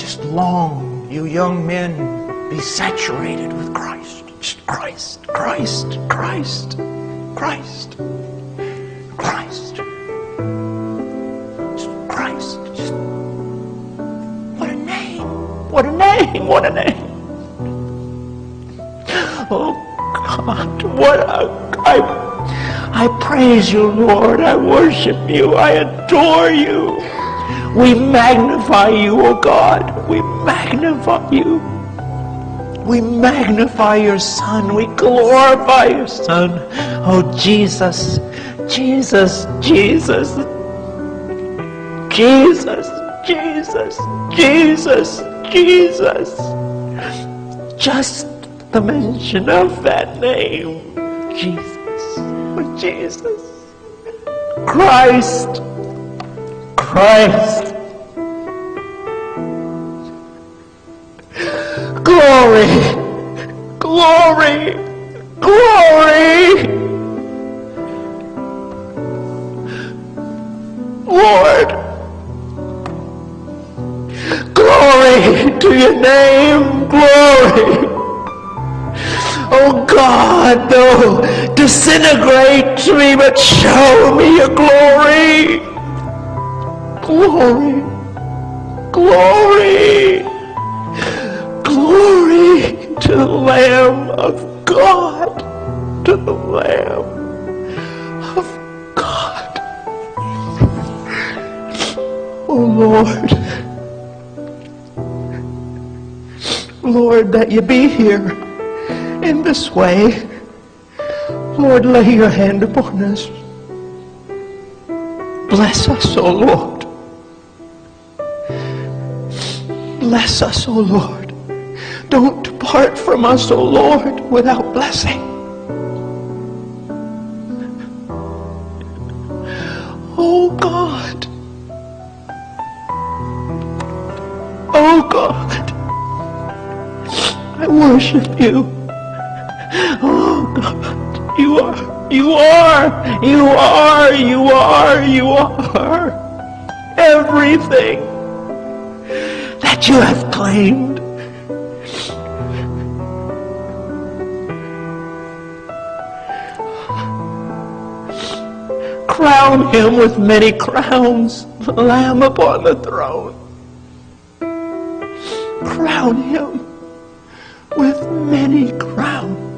just long, you young men, be saturated with Christ. Just Christ, Christ, Christ, Christ, Christ. Just Christ. Just, what a name. What a name. What a name. Oh God, what a... I praise you, Lord. I worship you. I adore you. We magnify you, oh God. We magnify you. We magnify your Son. We glorify your Son. Oh, Jesus, Jesus, Jesus, Jesus, Jesus, Jesus, Jesus. Just the mention of that name, Jesus. Oh, Jesus. Christ. Christ. Glory. Glory. Glory. Lord. Glory to your name. Glory. Oh God, no, disintegrate me, but show me your glory. Glory, glory, glory to the Lamb of God, to the Lamb of God. Oh Lord, Lord, that you be here in this way. Lord, lay your hand upon us. Bless us, O Lord. Bless us, O Lord. Don't depart from us, O Lord, without blessing. Oh God. Oh God. I worship you. Oh God, you are everything that you have claimed. Crown him with many crowns, the Lamb upon the throne. Crown him with many crowns.